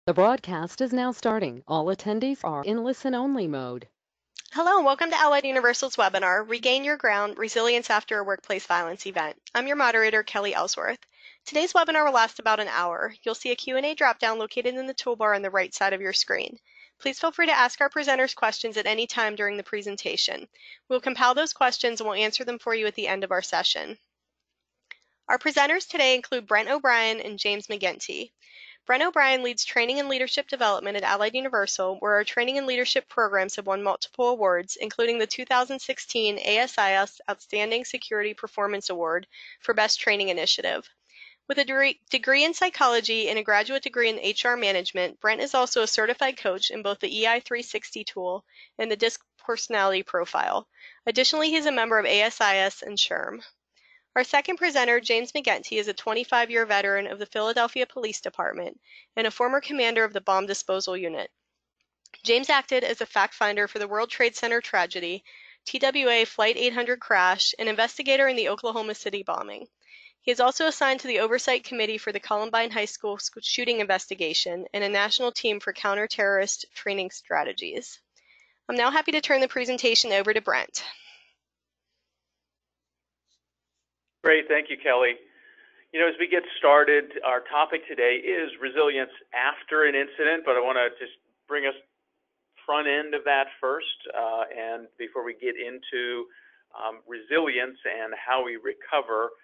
The broadcast is now starting. All attendees are in listen-only mode. Hello and welcome to Allied Universal's webinar, Regain Your Ground, Resilience After a Workplace Violence Event. I'm your moderator, Kelly Ellsworth. Today's webinar will last about an hour. You'll see a Q&A dropdown located in the toolbar on the right side of your screen. Please feel free to ask our presenters questions at any time during the presentation. We'll compile those questions and we'll answer them for you at the end of our session. Our presenters today include Brent O'Brien and James McGinty. Brent O'Brien leads Training and Leadership Development at Allied Universal, where our training and leadership programs have won multiple awards, including the 2016 ASIS Outstanding Security Performance Award for Best Training Initiative. With a degree in psychology and a graduate degree in HR management, Brent is also a certified coach in both the EI 360 tool and the DISC personality profile. Additionally, he is a member of ASIS and SHRM. Our second presenter, James McGinty, is a 25-year veteran of the Philadelphia Police Department and a former commander of the Bomb Disposal Unit. James acted as a fact finder for the World Trade Center tragedy, TWA Flight 800 crash, and investigator in the Oklahoma City bombing. He is also assigned to the Oversight Committee for the Columbine High School shooting investigation and a national team for counter-terrorist training strategies. I'm now happy to turn the presentation over to Brent. Great, thank you, Kelly. As we get started, our topic today is resilience after an incident, but I want to just bring us front end of that first, and before we get into resilience and how we recover,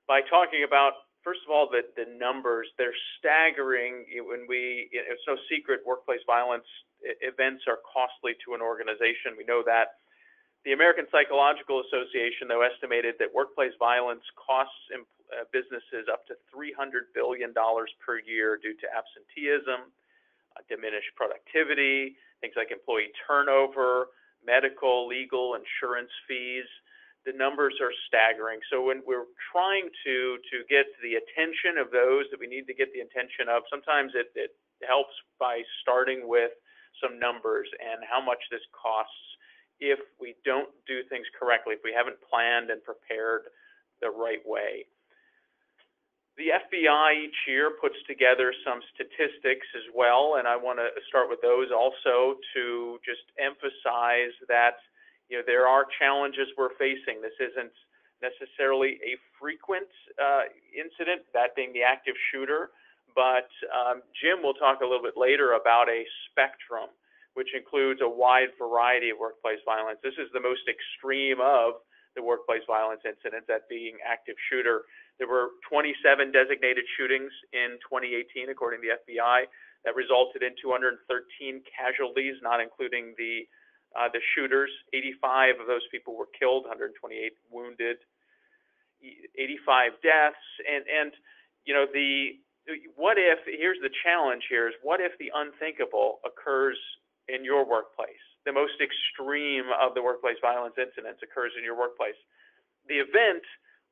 by talking about, first of all, the numbers. They're staggering. It's no secret workplace violence events are costly to an organization. We know that. The American Psychological Association, though, estimated that workplace violence costs businesses up to $300 billion per year due to absenteeism, diminished productivity, things like employee turnover, medical, legal, insurance fees. The numbers are staggering. So when we're trying to get the attention of those that we need to get the attention of, sometimes it helps by starting with some numbers and how much this costs if we don't do things correctly, if we haven't planned and prepared the right way. The FBI each year puts together some statistics as well, and I want to start with those also to just emphasize that there are challenges we're facing. This isn't necessarily a frequent incident, that being the active shooter, but Jim will talk a little bit later about a spectrum, which includes a wide variety of workplace violence. This is the most extreme of the workplace violence incidents, that being active shooter. There were 27 designated shootings in 2018, according to the FBI. That resulted in 213 casualties, not including the shooters. 85 of those people were killed, 128 wounded, 85 deaths. And what if, here's the challenge here, is what if the unthinkable occurs in your workplace? The most extreme of the workplace violence incidents occurs in your workplace. The event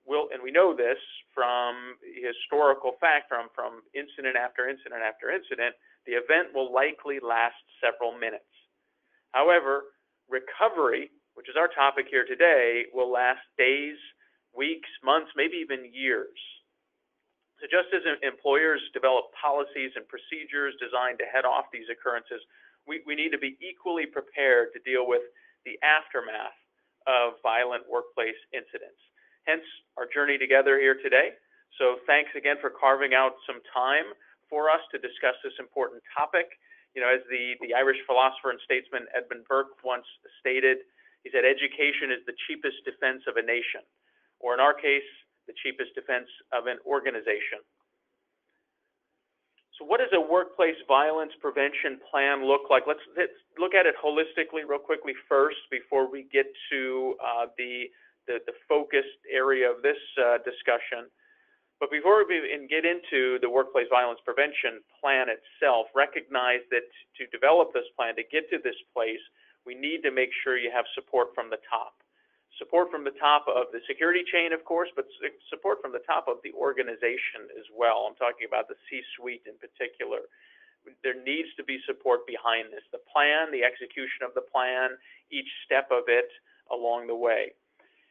will, and we know this from historical fact, from incident after incident after incident, the event will likely last several minutes. However, recovery, which is our topic here today, will last days, weeks, months, maybe even years. So just as employers develop policies and procedures designed to head off these occurrences, we need to be equally prepared to deal with the aftermath of violent workplace incidents. Hence, our journey together here today. So thanks again for carving out some time for us to discuss this important topic. As the Irish philosopher and statesman Edmund Burke once stated, he said, education is the cheapest defense of a nation, or in our case, the cheapest defense of an organization. So what does a workplace violence prevention plan look like? Let's look at it holistically real quickly first before we get to the focused area of this discussion. But before we get into the workplace violence prevention plan itself, recognize that to develop this plan, to get to this place, we need to make sure you have support from the top. Support from the top of the security chain, of course, but support from the top of the organization as well. I'm talking about the C-suite in particular. There needs to be support behind this. The plan, the execution of the plan, each step of it along the way.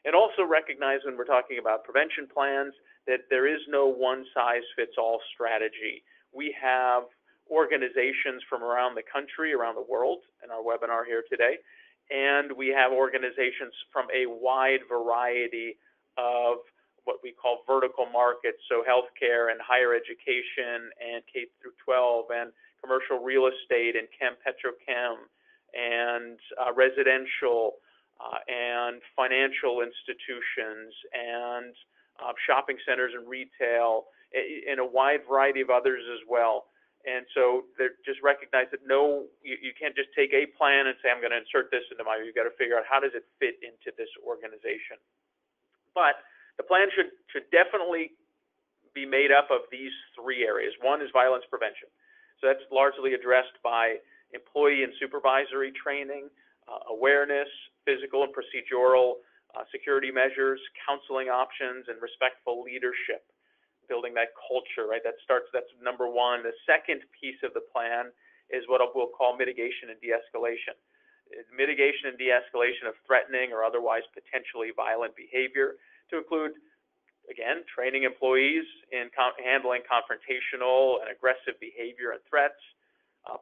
And also recognize when we're talking about prevention plans that there is no one-size-fits-all strategy. We have organizations from around the country, around the world in our webinar here today. And we have organizations from a wide variety of what we call vertical markets, so healthcare and higher education and K through 12 and commercial real estate and chem, petrochem and residential and financial institutions and shopping centers and retail, and a wide variety of others as well. And so just recognize that you can't just take a plan and say, I'm going to insert this into you've got to figure out how does it fit into this organization. But the plan should definitely be made up of these three areas. One is violence prevention. So that's largely addressed by employee and supervisory training, awareness, physical and procedural security measures, counseling options, and respectful leadership. Building that culture, right? That's number one. The second piece of the plan is what we'll call mitigation and de-escalation. Mitigation and de-escalation of threatening or otherwise potentially violent behavior, to include, again, training employees in handling confrontational and aggressive behavior and threats,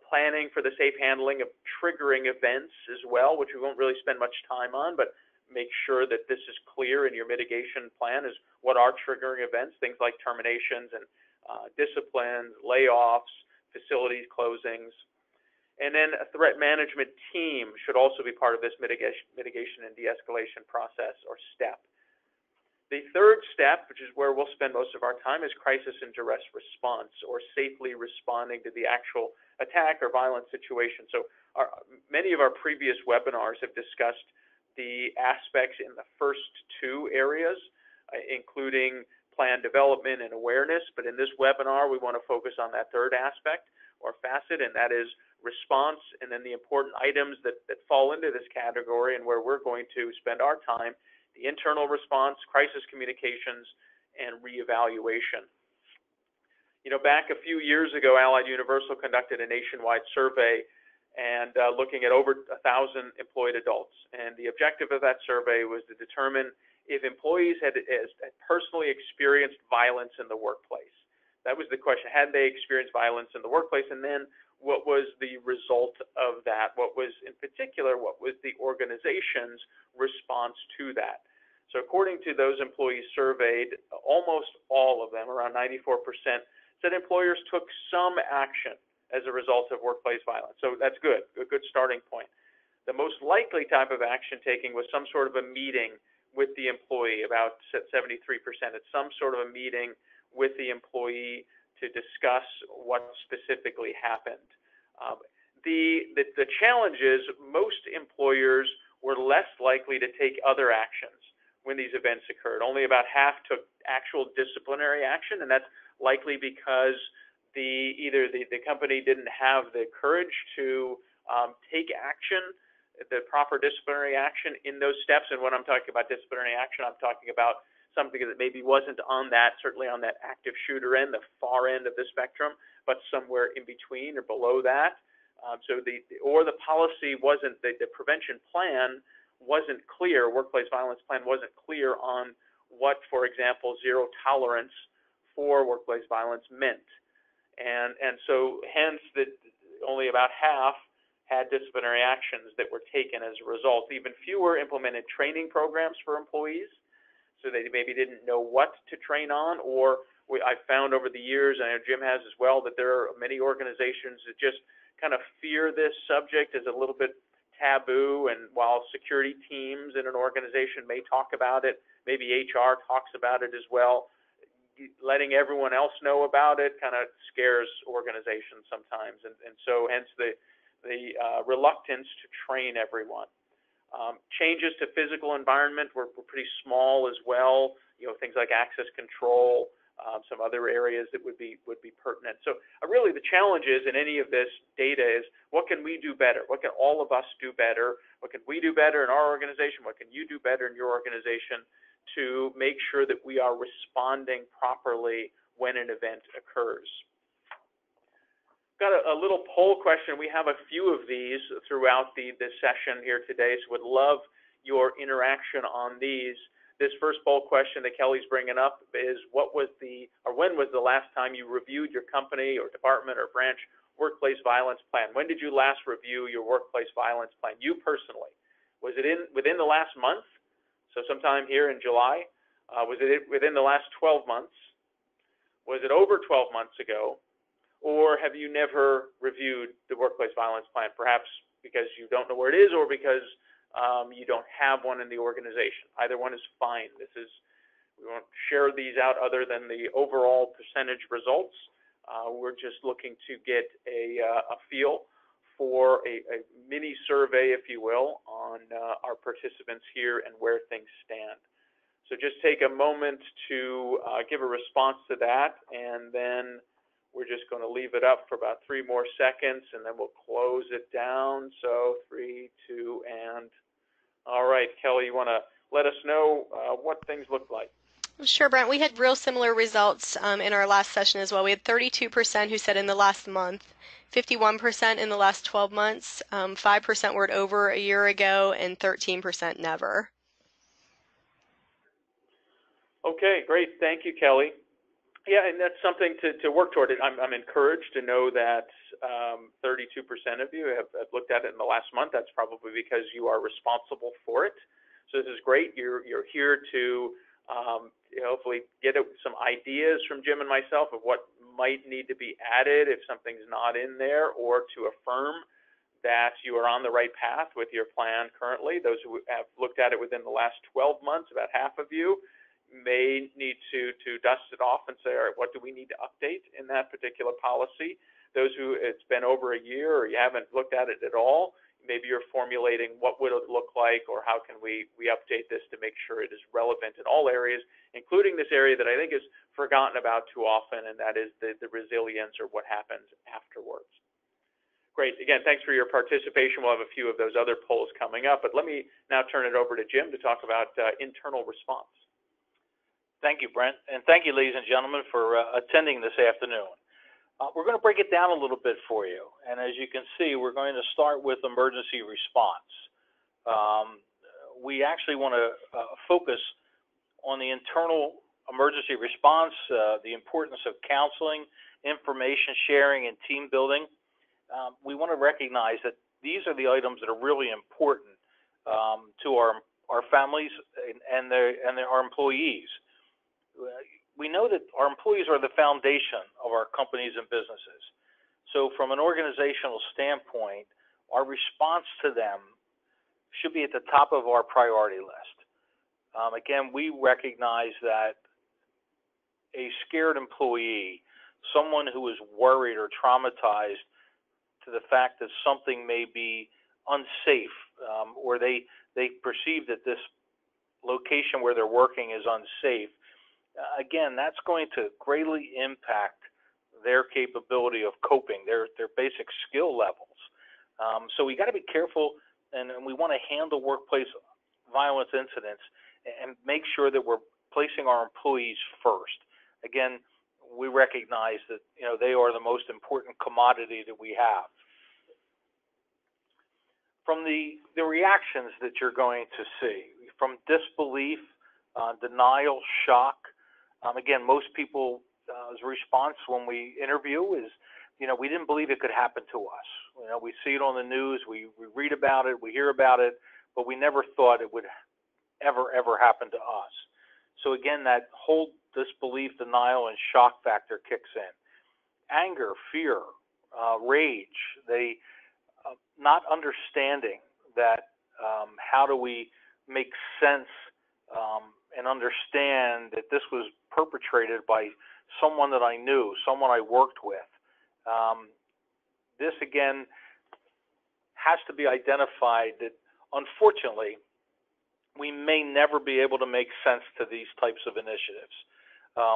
planning for the safe handling of triggering events as well, which we won't really spend much time on, but make sure that this is clear in your mitigation plan is what are triggering events, things like terminations and disciplines, layoffs, facilities closings. And then a threat management team should also be part of this mitigation and de-escalation process or step. The third step, which is where we'll spend most of our time, is crisis and duress response, or safely responding to the actual attack or violent situation. So many of our previous webinars have discussed the aspects in the first two areas, including plan development and awareness. But in this webinar, we want to focus on that third aspect or facet, and that is response, and then the important items that fall into this category and where we're going to spend our time: the internal response, crisis communications, and reevaluation. You know, back a few years ago, Allied Universal conducted a nationwide survey and looking at over 1,000 employed adults. And the objective of that survey was to determine if employees had personally experienced violence in the workplace. That was the question. Had they experienced violence in the workplace? And then what was the result of that? What was, in particular, what was the organization's response to that? So according to those employees surveyed, almost all of them, around 94%, said employers took some action as a result of workplace violence. So that's good, a good starting point. The most likely type of action taking was some sort of a meeting with the employee, about 73%. It's some sort of a meeting with the employee to discuss what specifically happened. The challenge is most employers were less likely to take other actions when these events occurred. Only about half took actual disciplinary action, and that's likely because either the company didn't have the courage to take action, the proper disciplinary action in those steps. And when I'm talking about disciplinary action, I'm talking about something that maybe wasn't on that, certainly on that active shooter end, the far end of the spectrum, but somewhere in between or below that. So the policy wasn't, the prevention plan wasn't clear, workplace violence plan wasn't clear on what, for example, zero tolerance for workplace violence meant. And so hence that only about half had disciplinary actions that were taken as a result. Even fewer implemented training programs for employees, so they maybe didn't know what to train on, or I've found over the years, and I know Jim has as well, that there are many organizations that just kind of fear this subject as a little bit taboo, and while security teams in an organization may talk about it, maybe HR talks about it as well, letting everyone else know about it kind of scares organizations sometimes, and so hence the reluctance to train everyone. Changes to physical environment were pretty small as well. You know, things like access control, some other areas that would be pertinent. So really the challenge is in any of this data is what can we do better? What can all of us do better? What can we do better in our organization? What can you do better in your organization to make sure that we are responding properly when an event occurs? Got a little poll question. We have a few of these throughout this session here today, so would love your interaction on these. This first poll question that Kelly's bringing up is when was the last time you reviewed your company or department or branch workplace violence plan? When did you last review your workplace violence plan? You personally. Was it within the last month? So sometime here in July? Was it within the last 12 months? Was it over 12 months ago? Or have you never reviewed the workplace violence plan, perhaps because you don't know where it is or because you don't have one in the organization? Either one is fine. We won't share these out other than the overall percentage results. We're just looking to get a feel for a mini survey, if you will, on our participants here and where things stand. So just take a moment to give a response to that, and then we're just going to leave it up for about 3 more seconds, and then we'll close it down. So 3, 2, and all right, Kelly, you want to let us know what things look like? Sure, Brent. We had real similar results in our last session as well. We had 32% who said in the last month, 51% in the last 12 months, 5% were over a year ago, and 13% never. Okay, great. Thank you, Kelly. Yeah, and that's something to work toward. I'm encouraged to know that 32% of you have looked at it in the last month. That's probably because you are responsible for it. So this is great. You're here to hopefully get some ideas from Jim and myself of what might need to be added if something's not in there, or to affirm that you are on the right path with your plan currently. Those who have looked at it within the last 12 months, about half of you, may need to dust it off and say, all right, what do we need to update in that particular policy? Those who it's been over a year or you haven't looked at it at all, maybe you're formulating what would it look like, or how can we update this to make sure it is relevant in all areas, including this area that I think is forgotten about too often, and that is the resilience, or what happens afterwards. Great. Again, thanks for your participation. We'll have a few of those other polls coming up, but let me now turn it over to Jim to talk about internal response. Thank you, Brent, and thank you, ladies and gentlemen, for attending this afternoon. We're going to break it down a little bit for you, and as you can see, we're going to start with emergency response. We actually want to focus on the internal emergency response, the importance of counseling, information sharing, and team building. We want to recognize that these are the items that are really important to our families and our employees. We know that our employees are the foundation of our companies and businesses. So from an organizational standpoint, our response to them should be at the top of our priority list. Again, we recognize that a scared employee, someone who is worried or traumatized to the fact that something may be unsafe, or they perceive that this location where they're working is unsafe, again, that's going to greatly impact their capability of coping, their basic skill levels. So we got to be careful, and we want to handle workplace violence incidents and make sure that we're placing our employees first. Again, we recognize that they are the most important commodity that we have. From the reactions that you're going to see, from disbelief, denial, shock. Again, most people's response when we interview is, we didn't believe it could happen to us. We see it on the news, we read about it, we hear about it, but we never thought it would ever happen to us. So again, that whole disbelief, denial, and shock factor kicks in. Anger, fear, rage, they not understanding that how do we make sense and understand that this was perpetrated by someone that I knew, someone I worked with. This, again, has to be identified that, unfortunately, we may never be able to make sense to these types of initiatives.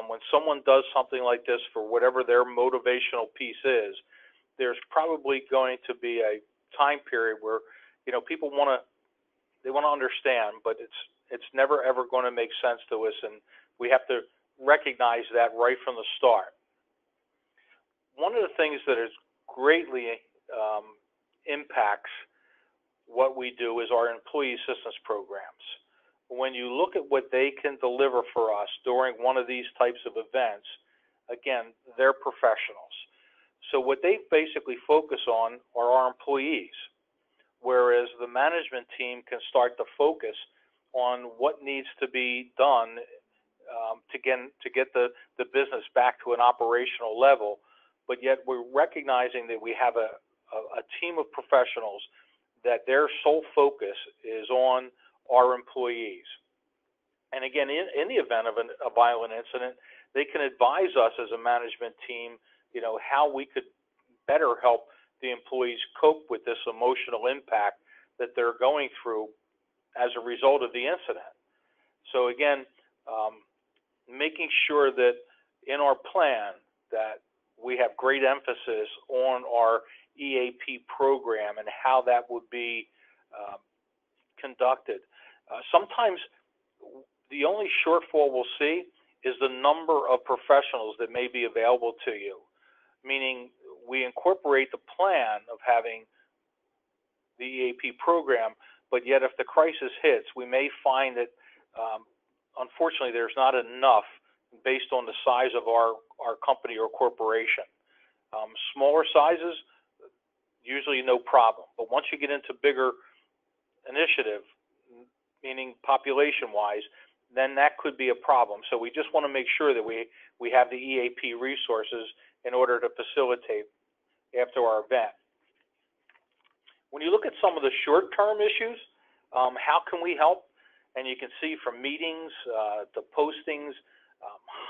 When someone does something like this for whatever their motivational piece is, there's probably going to be a time period where, people want to understand, but it's never ever going to make sense to us, and we have to recognize that right from the start. One of the things that is greatly impacts what we do is our employee assistance programs. When you look at what they can deliver for us during one of these types of events, again, they're professionals. So what they basically focus on are our employees, whereas the management team can start to focus on what needs to be done to get the business back to an operational level. But yet we're recognizing that we have a team of professionals that their sole focus is on our employees. And again, in the event of a violent incident, they can advise us as a management team, how we could better help the employees cope with this emotional impact that they're going through as a result of the incident. So again, making sure that in our plan that we have great emphasis on our EAP program and how that would be conducted. Sometimes the only shortfall we'll see is the number of professionals that may be available to you, meaning we incorporate the plan of having the EAP program, but yet if the crisis hits, we may find that unfortunately there's not enough based on the size of our company or corporation. Smaller sizes, usually no problem, but once you get into bigger initiative, meaning population-wise, then that could be a problem. So we just want to make sure that we have the EAP resources in order to facilitate after our event. When you look at some of the short-term issues, how can we help? And you can see from meetings to postings,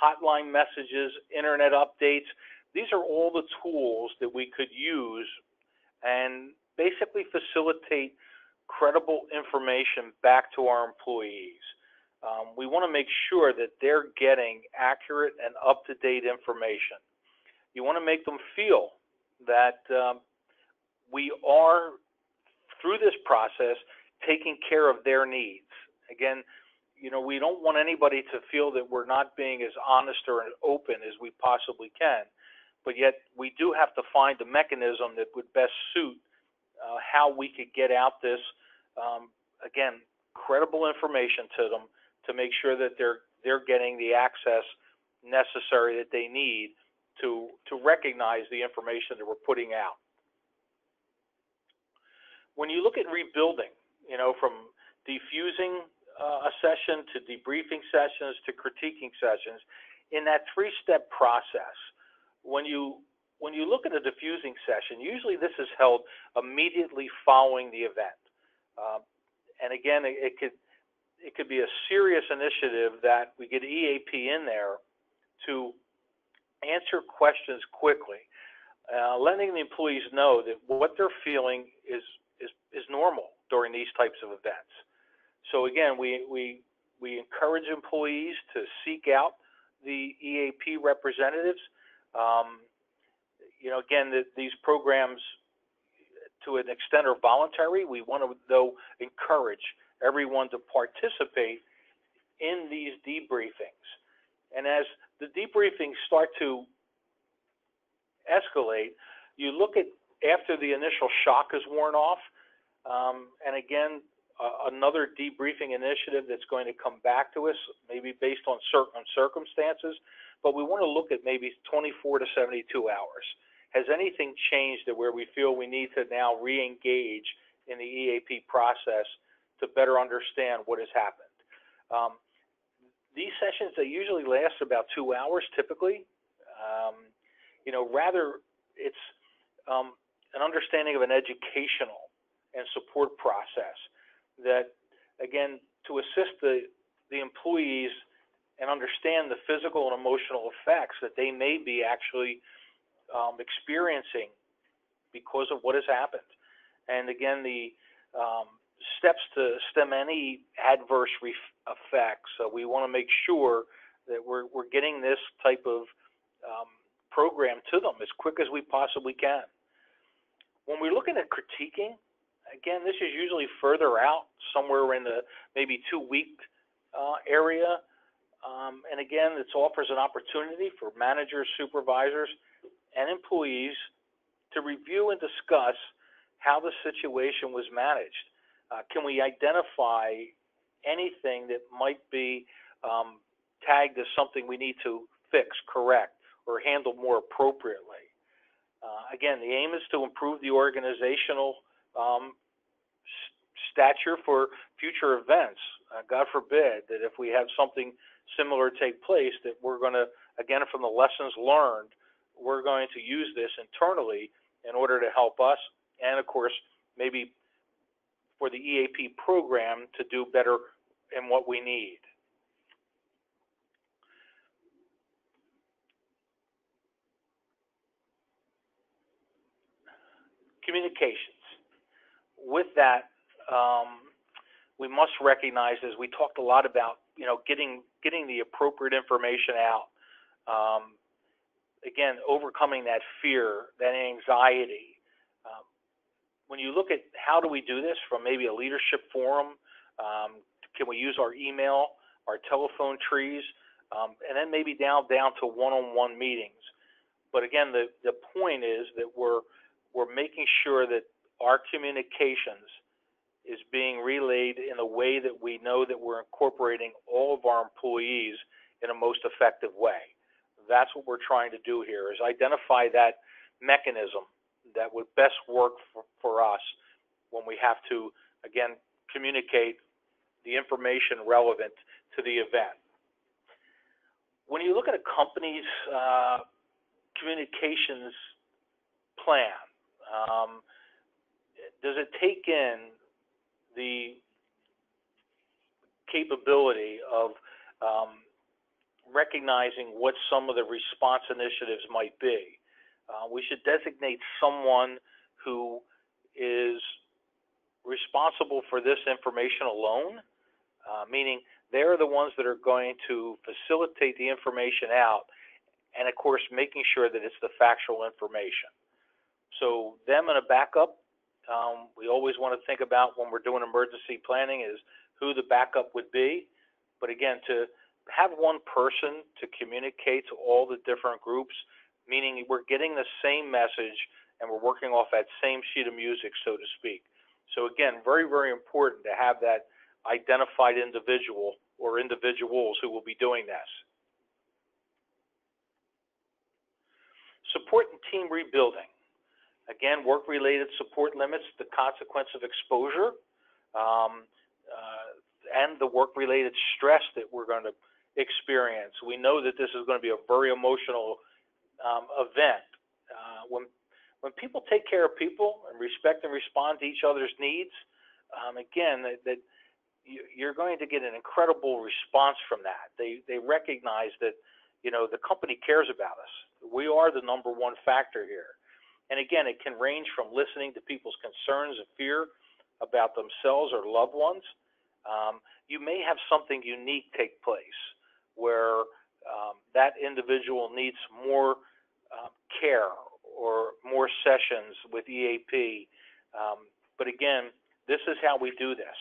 hotline messages, internet updates. These are all the tools that we could use and basically facilitate credible information back to our employees. We want to make sure that they're getting accurate and up-to-date information. You want to make them feel that we are, through this process, taking care of their needs. Again, we don't want anybody to feel that we're not being as honest or as open as we possibly can, but yet we do have to find a mechanism that would best suit how we could get out this, again, credible information to them to make sure that they're getting the access necessary that they need to recognize the information that we're putting out. When you look at rebuilding, from defusing a session to debriefing sessions to critiquing sessions, in that three-step process, when you look at a diffusing session, usually this is held immediately following the event. And again, it could be a serious initiative that we get EAP in there to answer questions quickly, letting the employees know that what they're feeling is normal during these types of events. So again, we encourage employees to seek out the EAP representatives. Again, these programs, to an extent, are voluntary. We want to, though, encourage everyone to participate in these debriefings. And as the debriefings start to escalate, you look at after the initial shock is worn off, and again, another debriefing initiative that's going to come back to us, maybe based on certain circumstances, but we want to look at maybe 24 to 72 hours. Has anything changed to where we feel we need to now re-engage in the EAP process to better understand what has happened? These sessions, they usually last about 2 hours typically. Rather it's an understanding of an educational and support process that, again, to assist the employees and understand the physical and emotional effects that they may be actually experiencing because of what has happened. And again, the steps to stem any adverse effects. So we want to make sure that we're getting this type of program to them as quick as we possibly can. When we're looking at critiquing, again, this is usually further out, somewhere in the maybe 2-week area. And again, it offers an opportunity for managers, supervisors, and employees to review and discuss how the situation was managed. Can we identify anything that might be tagged as something we need to fix, correct, or handle more appropriately? Again, the aim is to improve the organizational stature for future events. God forbid that if we have something similar take place, that we're going to, again, from the lessons learned, we're going to use this internally in order to help us and, of course, maybe for the EAP program to do better in what we need. Communications. With that, we must recognize, as we talked a lot about, getting the appropriate information out. Again, overcoming that fear, that anxiety. When you look at how do we do this from maybe a leadership forum, can we use our email, our telephone trees, and then maybe down to one-on-one meetings. But again, the point is that we're making sure that our communications is being relayed in a way that we know that we're incorporating all of our employees in a most effective way. That's what we're trying to do here, is identify that mechanism that would best work for us when we have to, again, communicate the information relevant to the event. When you look at a company's communications plan, does it take in the capability of recognizing what some of the response initiatives might be? We should designate someone who is responsible for this information alone, meaning they're the ones that are going to facilitate the information out, and of course making sure that it's the factual information. So them and a backup, we always want to think about when we're doing emergency planning is who the backup would be. But again, to have one person to communicate to all the different groups, meaning we're getting the same message and we're working off that same sheet of music, so to speak. So again, very, very important to have that identified individual or individuals who will be doing this. Support and team rebuilding. Again, work-related support limits the consequence of exposure and the work-related stress that we're going to experience. We know that this is going to be a very emotional event. When people take care of people and respect and respond to each other's needs, again, that you're going to get an incredible response from that. They recognize that the company cares about us. We are the number one factor here. And again, it can range from listening to people's concerns and fear about themselves or loved ones. You may have something unique take place where that individual needs more care or more sessions with EAP. But again, this is how we do this.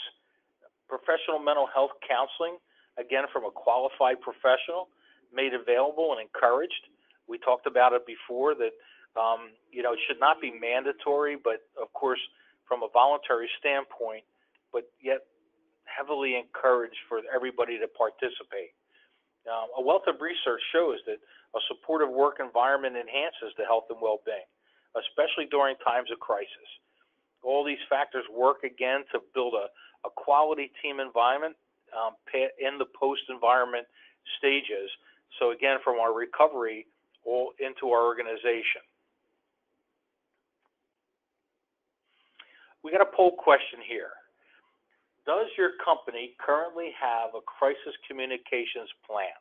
Professional mental health counseling, again, from a qualified professional, made available and encouraged. We talked about it before that it should not be mandatory, but of course from a voluntary standpoint, but yet heavily encouraged for everybody to participate. A wealth of research shows that a supportive work environment enhances the health and well-being, especially during times of crisis. All these factors work again to build a quality team environment in the post-environment stages. So again, from our recovery all into our organization. We got a poll question here. Does your company currently have a crisis communications plan?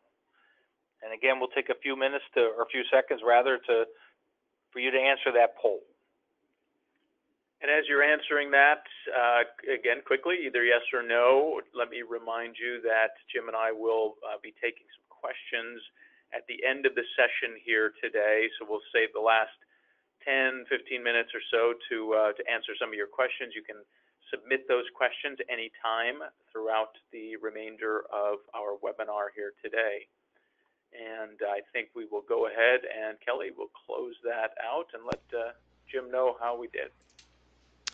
And again, we'll take a few minutes or a few seconds rather for you to answer that poll. And as you're answering that, again, quickly, either yes or no, let me remind you that Jim and I will be taking some questions at the end of the session here today. So we'll save the last 10, 15 minutes or so to answer some of your questions. You can submit those questions anytime throughout the remainder of our webinar here today. And I think we will go ahead and Kelly will close that out and let Jim know how we did.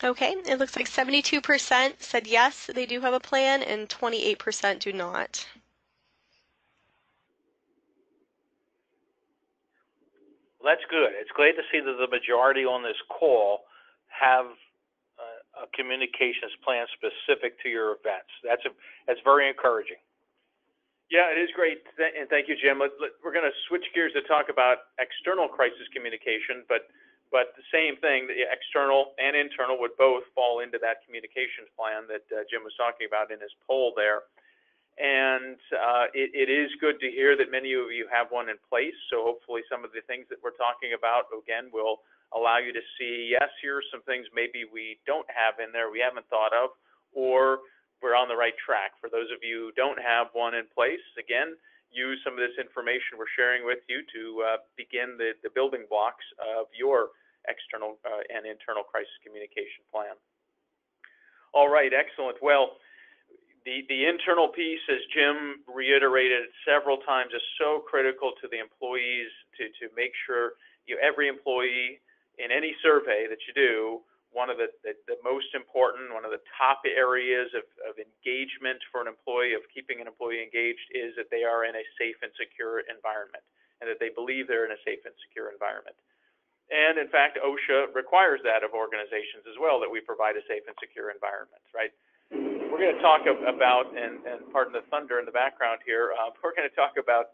Okay, it looks like 72% said yes, they do have a plan, and 28% do not. That's good. It's great to see that the majority on this call have a communications plan specific to your events. That's very encouraging. Yeah, it is great, and thank you, Jim. We're going to switch gears to talk about external crisis communication, but the same thing, the external and internal would both fall into that communications plan that Jim was talking about in his poll there. And it is good to hear that many of you have one in place. So hopefully some of the things that we're talking about, again, will allow you to see, yes, here are some things maybe we don't have in there, we haven't thought of, or we're on the right track. For those of you who don't have one in place, again, use some of this information we're sharing with you to begin the building blocks of your external and internal crisis communication plan. All right, excellent. Well, the internal piece, as Jim reiterated several times, is so critical to the employees to make sure every employee in any survey that you do, one of the most important, one of the top areas of engagement for an employee, of keeping an employee engaged, is that they are in a safe and secure environment, and that they believe they're in a safe and secure environment. And in fact, OSHA requires that of organizations as well, that we provide a safe and secure environment, right? We're going to talk about, and pardon the thunder in the background here, we're going to talk about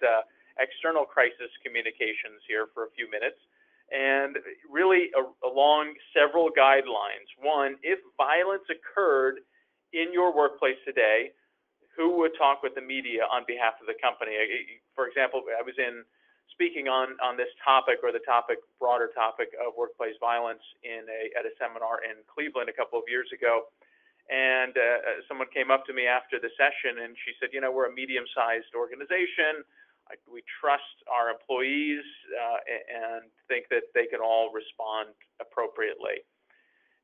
external crisis communications here for a few minutes, and really along several guidelines. One, if violence occurred in your workplace today, who would talk with the media on behalf of the company? For example, I was speaking on this topic, or the broader topic of workplace violence at a seminar in Cleveland a couple of years ago. And someone came up to me after the session and she said, we're a medium-sized organization. We trust our employees and think that they can all respond appropriately.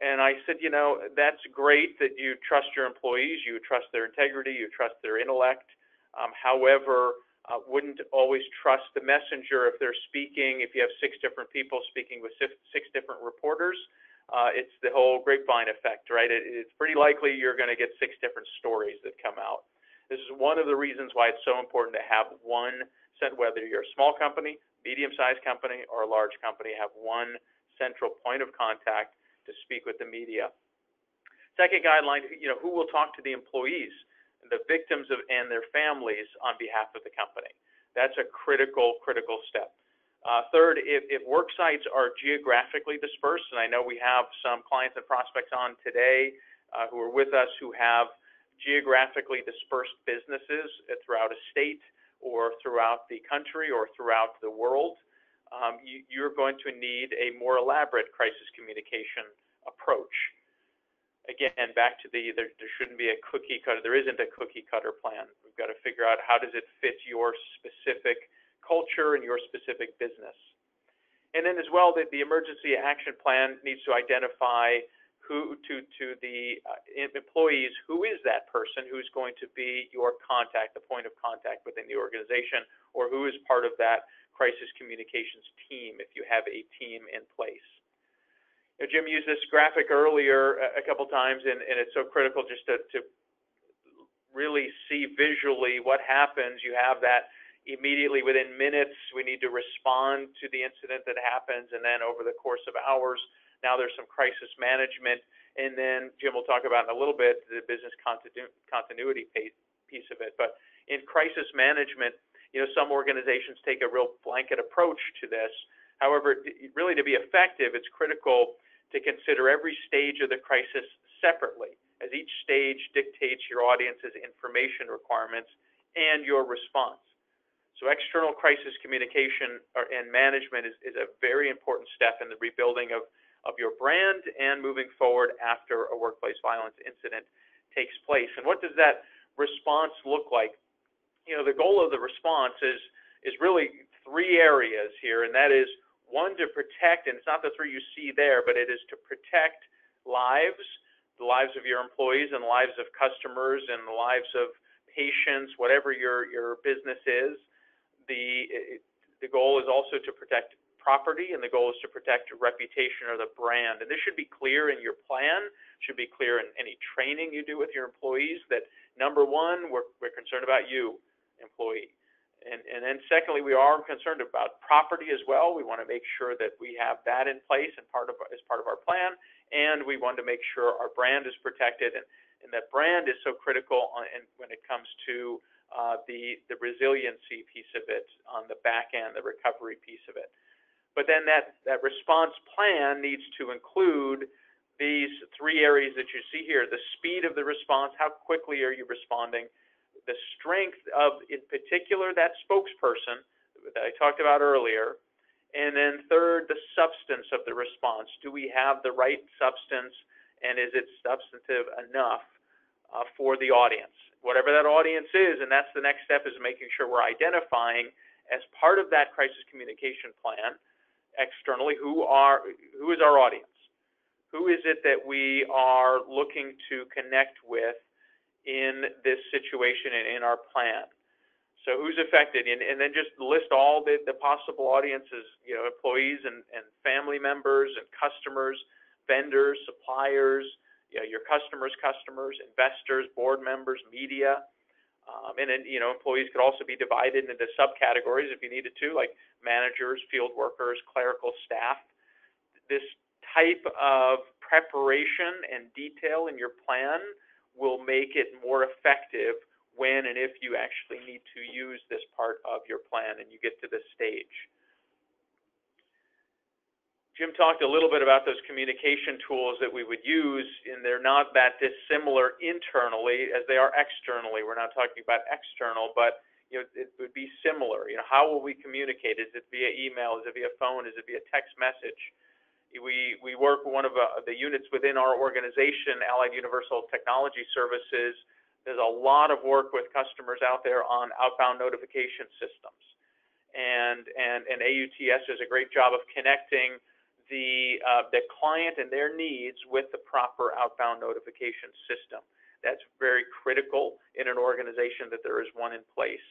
And I said, that's great that you trust your employees, you trust their integrity, you trust their intellect. However, wouldn't always trust the messenger if they're speaking. If you have 6 different people speaking with 6 different reporters, it's the whole grapevine effect, right? It's pretty likely you're going to get 6 different stories that come out. This is one of the reasons why it's so important to have one set, whether you're a small company, medium-sized company, or a large company, have one central point of contact to speak with the media. Second guideline, who will talk to the employees, the victims and their families on behalf of the company. That's a critical step. Third, if work sites are geographically dispersed, and I know we have some clients and prospects on today who are with us who have geographically dispersed businesses throughout a state or throughout the country or throughout the world, you're going to need a more elaborate crisis communication approach. Again, back to there shouldn't be a cookie cutter. There isn't a cookie cutter plan. We've got to figure out how does it fit your specific culture and your specific business. And then as well, the emergency action plan needs to identify who to the employees, who is that person who's going to be your contact, the point of contact within the organization, or who is part of that crisis communications team if you have a team in place. Jim used this graphic earlier a couple times, and it's so critical just to really see visually what happens. You have that immediately within minutes, we need to respond to the incident that happens, and then over the course of hours, now there's some crisis management, and then Jim will talk about in a little bit the business continuity piece of it. But in crisis management, some organizations take a real blanket approach to this. However, really to be effective, it's critical to consider every stage of the crisis separately, as each stage dictates your audience's information requirements and your response. So external crisis communication and management is a very important step in the rebuilding of your brand and moving forward after a workplace violence incident takes place. And what does that response look like? The goal of the response is really 3 areas here, and that is, 1, to protect, and it's not the 3 you see there, but it is to protect lives, the lives of your employees and the lives of customers and the lives of patients, whatever your business is. The goal is also to protect property, and the goal is to protect your reputation or the brand. And this should be clear in your plan, should be clear in any training you do with your employees, that number 1, we're concerned about you, employee. And then secondly, we are concerned about property as well. We want to make sure that we have that in place and as part of our plan, and we want to make sure our brand is protected, and that brand is so critical and when it comes to the resiliency piece of it on the back end, the recovery piece of it. But then that response plan needs to include these three areas that you see here: the speed of the response, how quickly are you responding, the strength of, in particular, that spokesperson that I talked about earlier, and then third, the substance of the response. Do we have the right substance, and is it substantive enough for the audience? Whatever that audience is, and that's the next step, is making sure we're identifying as part of that crisis communication plan externally who is our audience? Who is it that we are looking to connect with in this situation and in our plan? So who's affected, and then just list all the possible audiences, employees and family members and customers, vendors, suppliers, your customers, investors, board members, media, and then employees could also be divided into subcategories if you needed to, like managers, field workers, clerical staff. This type of preparation and detail in your plan will make it more effective when and if you actually need to use this part of your plan and you get to this stage. Jim talked a little bit about those communication tools that we would use, and they're not that dissimilar internally as they are externally. We're not talking about external, but it would be similar. How will we communicate? Is it via email? Is it via phone? Is it via text message? We work with one of the units within our organization, Allied Universal Technology Services. There's a lot of work with customers out there on outbound notification systems, and AUTS does a great job of connecting the client and their needs with the proper outbound notification system. That's very critical in an organization that there is one in place.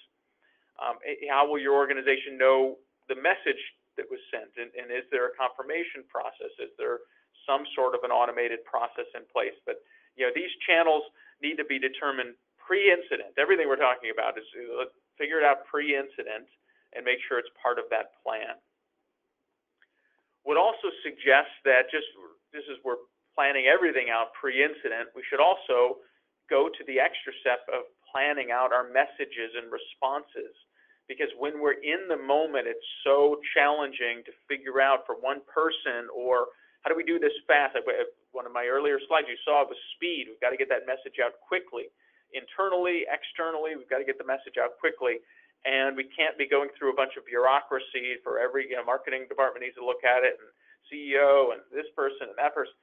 How will your organization know the message that was sent, and is there a confirmation process? Is there some sort of an automated process in place? But these channels need to be determined pre-incident. Everything we're talking about is figure it out pre-incident and make sure it's part of that plan. Would also suggest that just as we're planning everything out pre-incident, we should also go to the extra step of planning out our messages and responses. Because when we're in the moment, it's so challenging to figure out for one person, or how do we do this fast? One of my earlier slides you saw was speed. We've got to get that message out quickly. Internally, externally, we've got to get the message out quickly. And we can't be going through a bunch of bureaucracy for every marketing department needs to look at it, and CEO and this person and that person.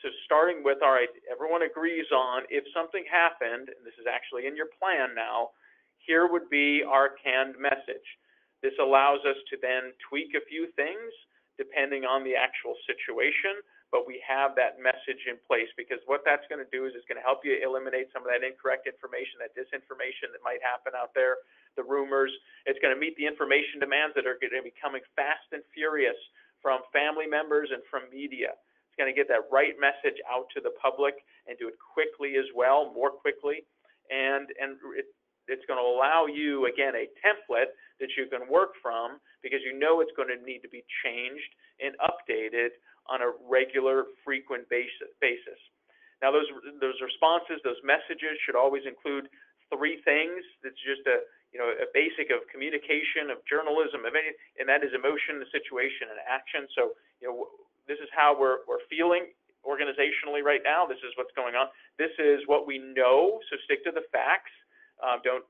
So starting with, all right, everyone agrees on if something happened, and this is actually in your plan now, here would be our canned message. This allows us to then tweak a few things depending on the actual situation, but we have that message in place, because what that's going to do is it's going to help you eliminate some of that incorrect information, that disinformation that might happen out there, the rumors. It's going to meet the information demands that are going to be coming fast and furious from family members and from media. It's going to get that right message out to the public and do it quickly as well, more quickly, and it's going to allow you, again, a template that you can work from, because it's going to need to be changed and updated on a regular, frequent basis. Now, those responses, those messages should always include three things. It's just a basic of communication, of journalism, and that is emotion, the situation, and action. So, this is how we're feeling organizationally right now. This is what's going on. This is what we know. So stick to the facts. Don't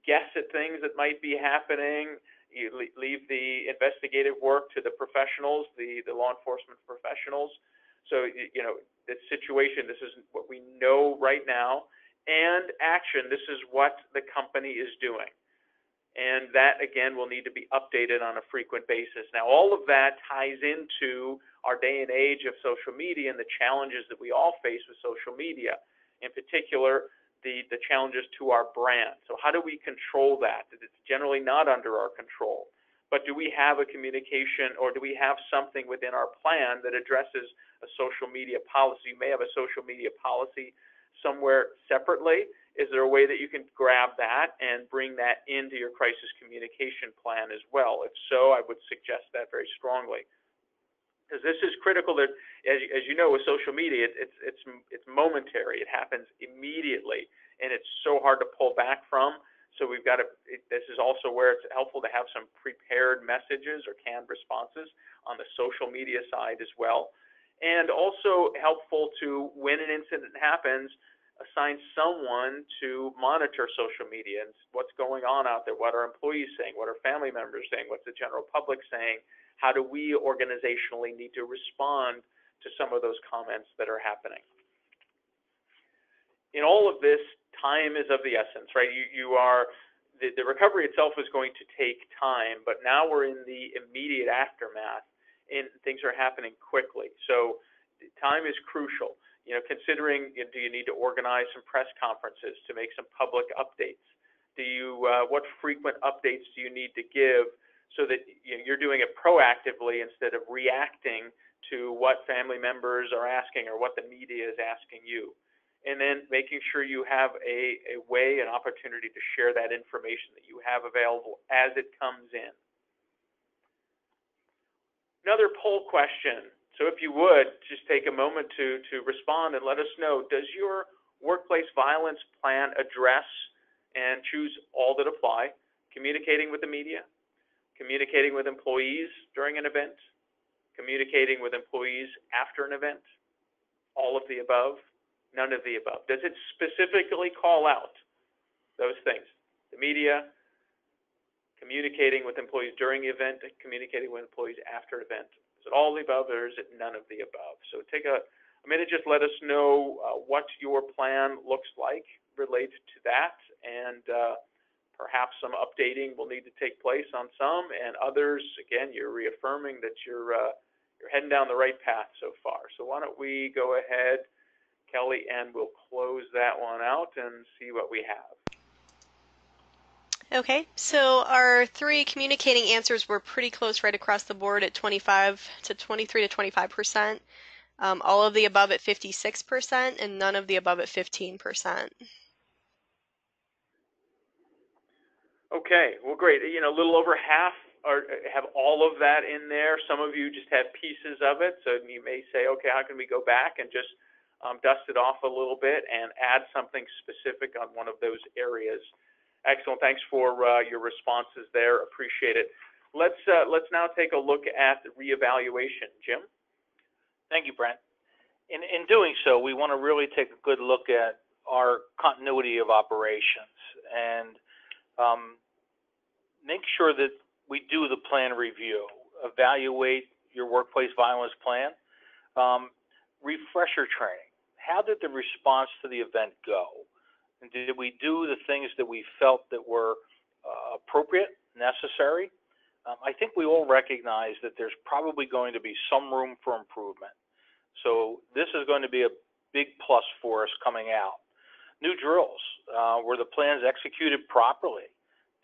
guess at things that might be happening. You leave the investigative work to the professionals, the law enforcement professionals. So the situation, this is what we know right now, and action, this is what the company is doing. And that, again, will need to be updated on a frequent basis. Now, all of that ties into our day and age of social media and the challenges that we all face with social media. In particular, the challenges to our brand. So how do we control that? It's generally not under our control. But do we have a communication, or do we have something within our plan that addresses a social media policy? You may have a social media policy somewhere separately. is there a way that you can grab that and bring that into your crisis communication plan as well? If so, I would suggest that very strongly, because this is critical. That, as you know, with social media, it's momentary. It happens immediately, and it's so hard to pull back from. So we've got to. This is also where it's helpful to have some prepared messages or canned responses on the social media side as well, and also helpful to, when an incident happens, assign someone to monitor social media and what's going on out there. What are employees saying? What are family members saying? What's the general public saying? How do we organizationally need to respond to some of those comments that are happening? In all of this, time is of the essence, right? The recovery itself is going to take time, but now we're in the immediate aftermath, and things are happening quickly. So time is crucial. Considering, do you need to organize some press conferences to make some public updates? What frequent updates do you need to give so that you're doing it proactively instead of reacting to what family members are asking or what the media is asking you? And then making sure you have a way, an opportunity to share that information that you have available as it comes in. Another poll question. So if you would, just take a moment to respond and let us know, does your workplace violence plan address and choose all that apply? Communicating with the media, communicating with employees during an event, communicating with employees after an event, all of the above, none of the above. Does it specifically call out those things? The media, communicating with employees during the event, communicating with employees after an event. Is it all of the above, or is it none of the above? So take a minute, just let us know what your plan looks like related to that, and perhaps some updating will need to take place on some, and others, again, you're reaffirming that you're heading down the right path so far. So why don't we go ahead, Kelly, and we'll close that one out and see what we have. Okay, so our three communicating answers were pretty close right across the board at 23 to 25%. All of the above at 56%, and none of the above at 15%. Okay, well, great. A little over half have all of that in there. Some of you just have pieces of it, so you may say, okay, how can we go back and just dust it off a little bit and add something specific on one of those areas? Excellent. Thanks for your responses there. Appreciate it. Let's now take a look at the reevaluation. Jim? Thank you, Brent. In doing so, we want to really take a good look at our continuity of operations and make sure that we do the plan review, evaluate your workplace violence plan, refresher training. How did the response to the event go? And did we do the things that we felt that were appropriate, necessary? I think we all recognize that there's probably going to be some room for improvement. So this is going to be a big plus for us coming out. New drills. Were the plans executed properly?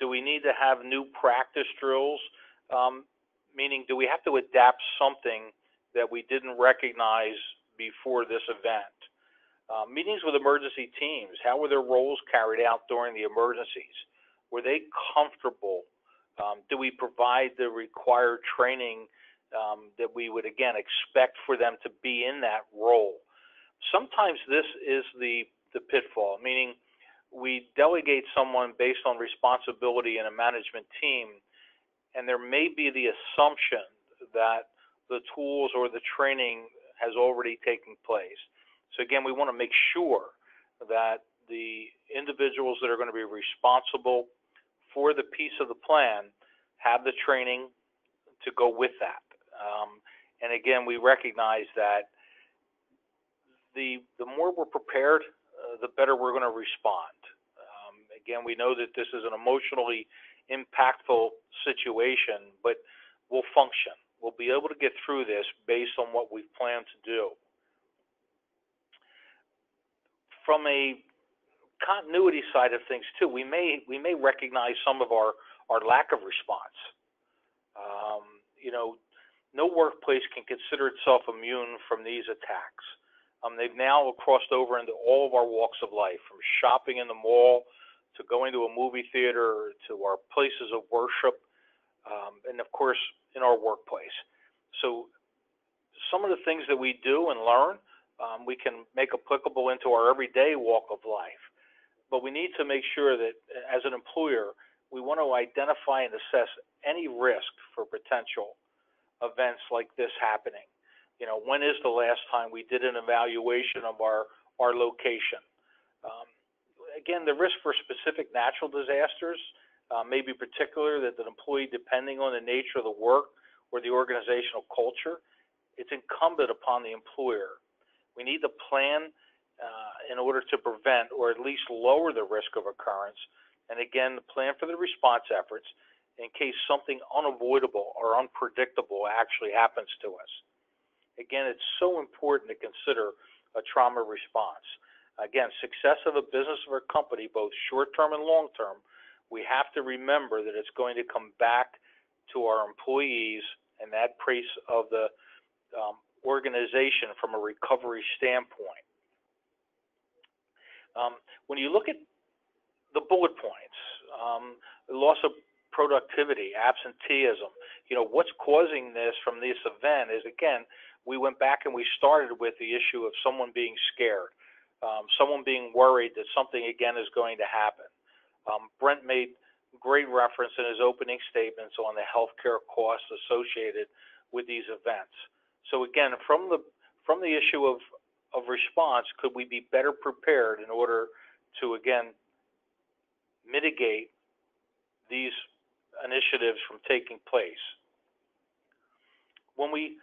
Do we need to have new practice drills? Meaning, do we have to adapt something that we didn't recognize before this event? Meetings with emergency teams, how were their roles carried out during the emergencies? Were they comfortable? Do we provide the required training that we would, again, expect for them to be in that role? Sometimes this is the pitfall, meaning we delegate someone based on responsibility in a management team, and there may be the assumption that the tools or the training has already taken place. So again, we want to make sure that the individuals that are going to be responsible for the piece of the plan have the training to go with that. And again, we recognize that the more we're prepared, the better we're going to respond. Again, we know that this is an emotionally impactful situation, but we'll function. We'll be able to get through this based on what we've planned to do. From a continuity side of things too, we may recognize some of our lack of response. No workplace can consider itself immune from these attacks. They've now crossed over into all of our walks of life, from shopping in the mall to going to a movie theater to our places of worship, and of course in our workplace. So some of the things that we do and learn, we can make applicable into our everyday walk of life. But we need to make sure that as an employer, we want to identify and assess any risk for potential events like this happening. When is the last time we did an evaluation of our location? Again, the risk for specific natural disasters may be particular that an employee, depending on the nature of the work or the organizational culture, it's incumbent upon the employer. We need to plan in order to prevent or at least lower the risk of occurrence, and again, plan for the response efforts in case something unavoidable or unpredictable actually happens to us. Again, it's so important to consider a trauma response. Again, success of a business or a company, both short-term and long-term, we have to remember that it's going to come back to our employees and that piece of the organization from a recovery standpoint. When you look at the bullet points, loss of productivity, absenteeism, what's causing this from this event is, again, we went back and we started with the issue of someone being scared, someone being worried that something again is going to happen. Brent made great reference in his opening statements on the healthcare costs associated with these events. So again, from the issue of response, could we be better prepared in order to again mitigate these initiatives from taking place? When we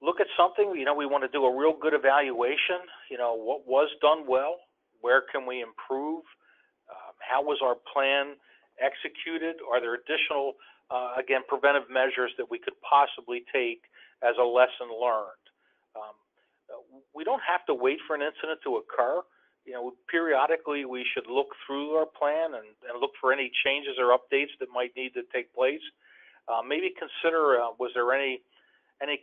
look at something, we want to do a real good evaluation. What was done well? Where can we improve? How was our plan executed? Are there additional, again, preventive measures that we could possibly take as a lesson learned? We don't have to wait for an incident to occur. Periodically we should look through our plan and look for any changes or updates that might need to take place. Maybe consider, was there any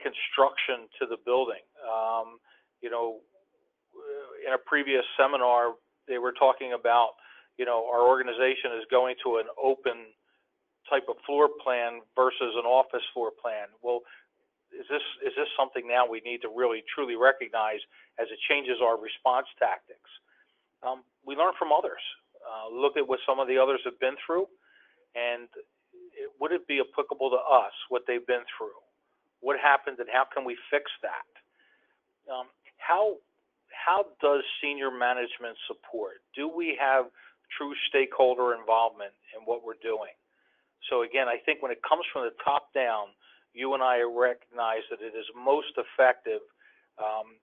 construction to the building? In a previous seminar, they were talking about, our organization is going to an open type of floor plan versus an office floor plan. Well, is this something now we need to really truly recognize as it changes our response tactics? We learn from others. Look at what some of the others have been through, and would it be applicable to us, what they've been through? What happened, and how can we fix that? How does senior management support? Do we have true stakeholder involvement in what we're doing? So again, I think when it comes from the top down, you and I recognize that it is most effective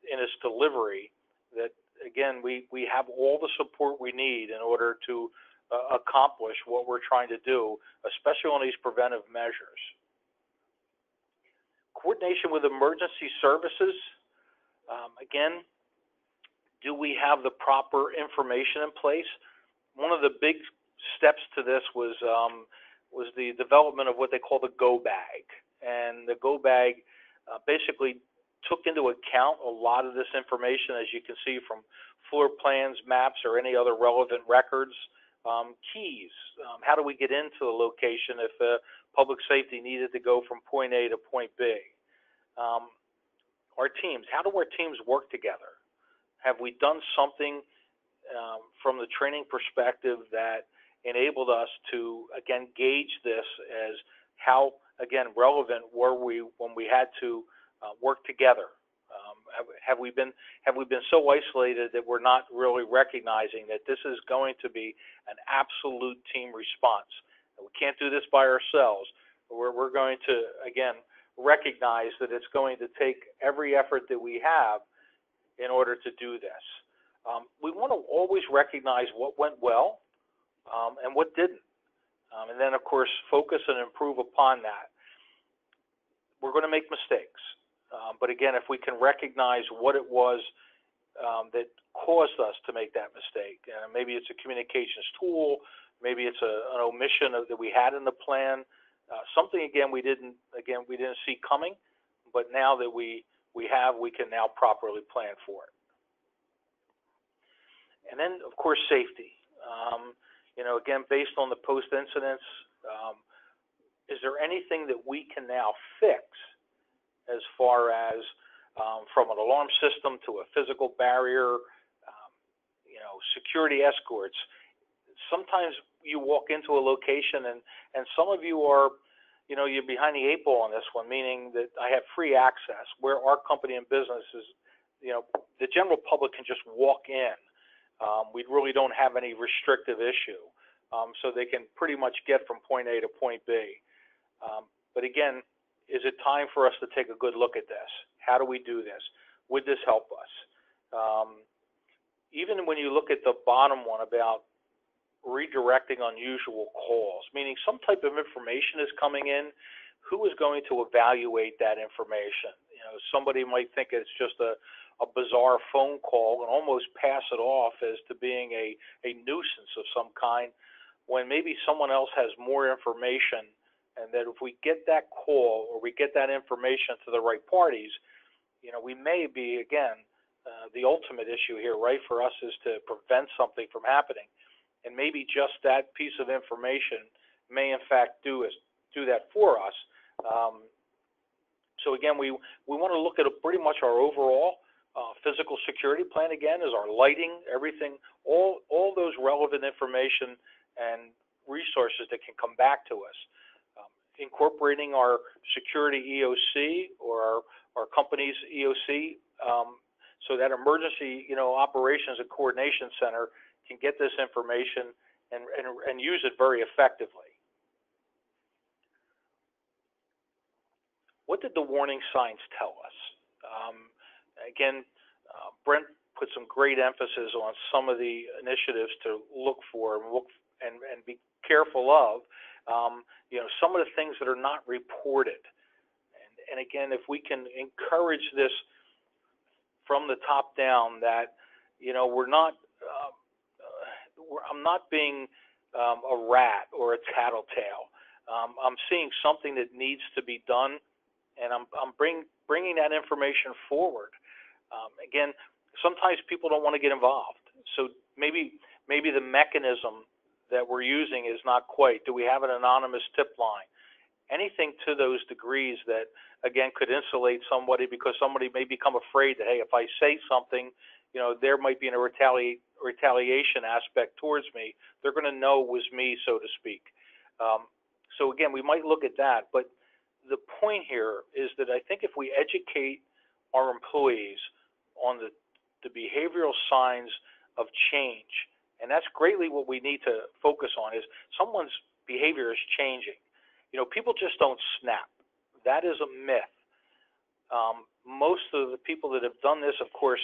in its delivery, that again, we have all the support we need in order to accomplish what we're trying to do, especially on these preventive measures. Coordination with emergency services. Again, do we have the proper information in place? One of the big steps to this was the development of what they call the Go Bag. And the Go Bag basically took into account a lot of this information, as you can see, from floor plans, maps, or any other relevant records. Keys, how do we get into the location if public safety needed to go from point A to point B? Our teams, how do our teams work together? Have we done something from the training perspective that enabled us to, again, gauge this as how, again, relevant were we when we had to work together? Have we been so isolated that we're not really recognizing that this is going to be an absolute team response? We can't do this by ourselves. We're going to, again, recognize that it's going to take every effort that we have in order to do this. We want to always recognize what went well and what didn't. And then, of course, focus and improve upon that. We're going to make mistakes. But again, if we can recognize what it was that caused us to make that mistake, maybe it's a communications tool, maybe it's an omission that we had in the plan, something again we didn't see coming, but now that we we can now properly plan for it. And then, of course, safety. Again, based on the post incidents, is there anything that we can now fix as far as from an alarm system to a physical barrier, security escorts? Sometimes you walk into a location and some of you are, you're behind the 8 ball on this one, meaning that I have free access where our company and business is, the general public can just walk in. We really don't have any restrictive issue. So they can pretty much get from point A to point B. But again, is it time for us to take a good look at this? How do we do this? Would this help us? Even when you look at the bottom one about redirecting unusual calls, meaning some type of information is coming in, who is going to evaluate that information? Somebody might think it's just a bizarre phone call and almost pass it off as to being a nuisance of some kind, when maybe someone else has more information, and that if we get that call or we get that information to the right parties, we may be, again, the ultimate issue here, right, for us is to prevent something from happening. And maybe just that piece of information may, in fact, do that for us. So again, we want to look at pretty much our overall physical security plan. Again, is our lighting, everything, all those relevant information and resources that can come back to us. Incorporating our security EOC or our company's EOC, so that emergency, operations and coordination center can get this information and use it very effectively. What did the warning signs tell us? Again, Brent put some great emphasis on some of the initiatives to look for and be careful of. Some of the things that are not reported. And again, if we can encourage this from the top down, that we're not, I'm not being a rat or a tattletale. I'm seeing something that needs to be done, and I'm bringing that information forward. Again, sometimes people don't want to get involved, so maybe the mechanism that we're using is not quite. Do we have an anonymous tip line? Anything to those degrees that, again, could insulate somebody, because somebody may become afraid that, hey, if I say something, there might be a retaliation aspect towards me. They're going to know it was me, so to speak. So again, we might look at that. But the point here is that I think if we educate our employees on the behavioral signs of change, and that's greatly what we need to focus on, is someone's behavior is changing. People just don't snap. That is a myth. Most of the people that have done this, of course,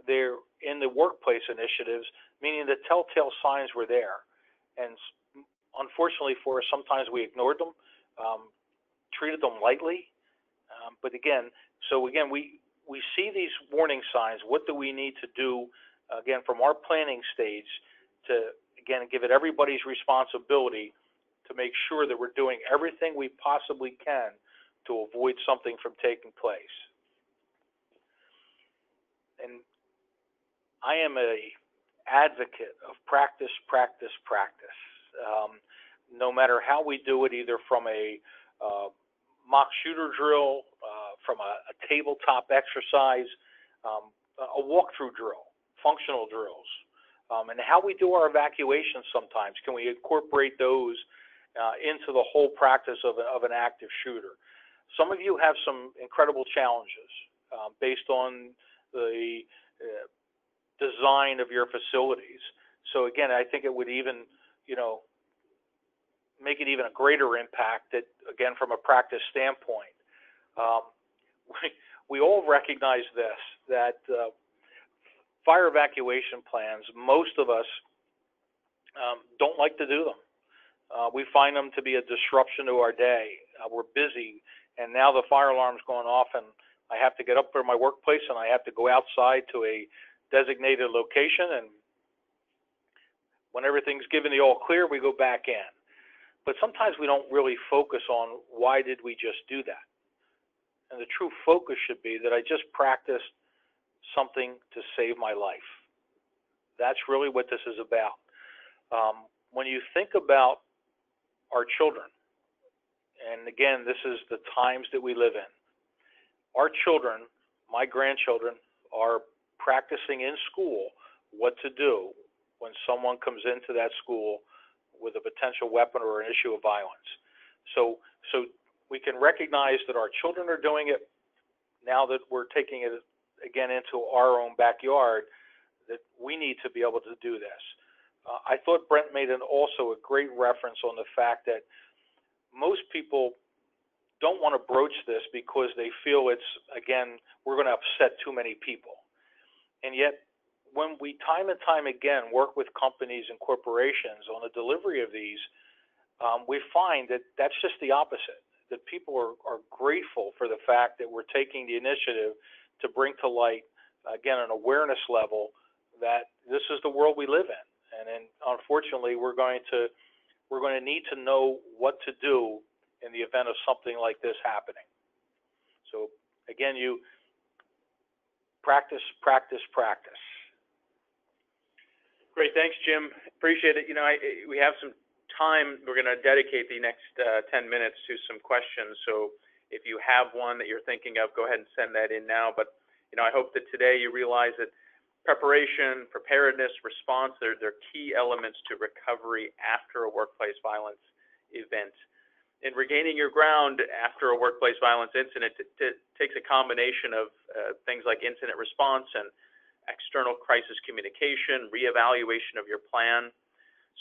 they're in the workplace initiatives, meaning the telltale signs were there. And unfortunately for us, sometimes we ignored them, treated them lightly. But again, we see these warning signs. What do we need to do, again, from our planning stage to, again, give it everybody's responsibility to make sure that we're doing everything we possibly can to avoid something from taking place. And I am an advocate of practice, practice, practice. No matter how we do it, either from a mock shooter drill, from a tabletop exercise, a walkthrough drill, functional drills, and how we do our evacuations sometimes. Can we incorporate those into the whole practice of an active shooter? Some of you have some incredible challenges based on the design of your facilities. So again, I think it would even, make it even a greater impact that, again, from a practice standpoint. We all recognize this, that fire evacuation plans, most of us don't like to do them. We find them to be a disruption to our day. We're busy, and now the fire alarm's going off, and I have to get up from my workplace, and I have to go outside to a designated location, and when everything's given the all clear, we go back in. But sometimes we don't really focus on why did we just do that. and the true focus should be that I just practiced something to save my life. That's really what this is about. When you think about our children, and again, this is the times that we live in, our children, my grandchildren, are practicing in school what to do when someone comes into that school with a potential weapon or an issue of violence. So we can recognize that our children are doing it now that we're taking it again into our own backyard, that we need to be able to do this. I thought Brent made also a great reference on the fact that most people don't want to broach this because they feel it's, again, we're going to upset too many people. And yet, when we time and time again work with companies and corporations on the delivery of these, we find that that's just the opposite, that people are grateful for the fact that we're taking the initiative to bring to light, again, an awareness level that this is the world we live in. And then, unfortunately, we're going to need to know what to do in the event of something like this happening. So, again, you practice, practice, practice. Great, thanks, Jim. Appreciate it. We have some time. We're going to dedicate the next 10 minutes to some questions. So if you have one that you're thinking of, go ahead and send that in now. But I hope that today you realize that preparation, preparedness, response, they're key elements to recovery after a workplace violence event. In regaining your ground after a workplace violence incident, it takes a combination of things like incident response and external crisis communication, reevaluation of your plan.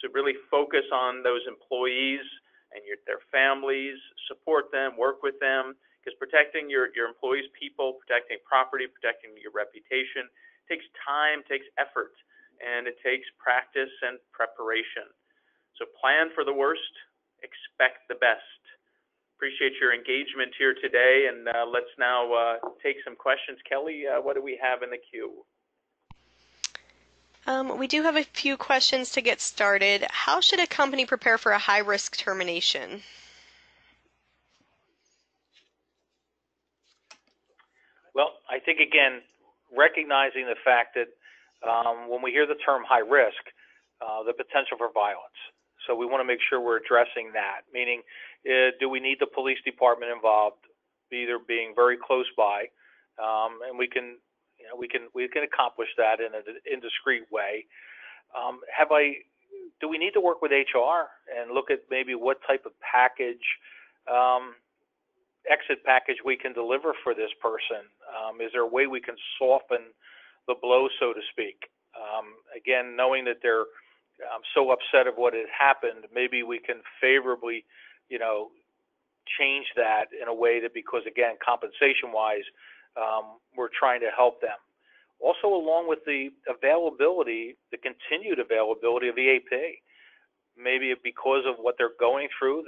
So really focus on those employees and their families, support them, work with them, because protecting your employees' people, protecting property, protecting your reputation takes time, takes effort, and it takes practice and preparation. So plan for the worst, expect the best. Appreciate your engagement here today, and let's now take some questions. Kelly, what do we have in the queue? We do have a few questions to get started. How should a company prepare for a high-risk termination? Well, I think, again, recognizing the fact that when we hear the term high risk, the potential for violence. So we want to make sure we're addressing that, meaning do we need the police department involved, either being very close by, and we can accomplish that in an indiscreet way. Do we need to work with HR and look at maybe what type of package, exit package we can deliver for this person? Is there a way we can soften the blow, so to speak? Again, knowing that they're so upset of what had happened, maybe we can favorably, change that in a way that, because again, compensation-wise, we're trying to help them. Also, along with the continued availability of EAP, maybe because of what they're going through,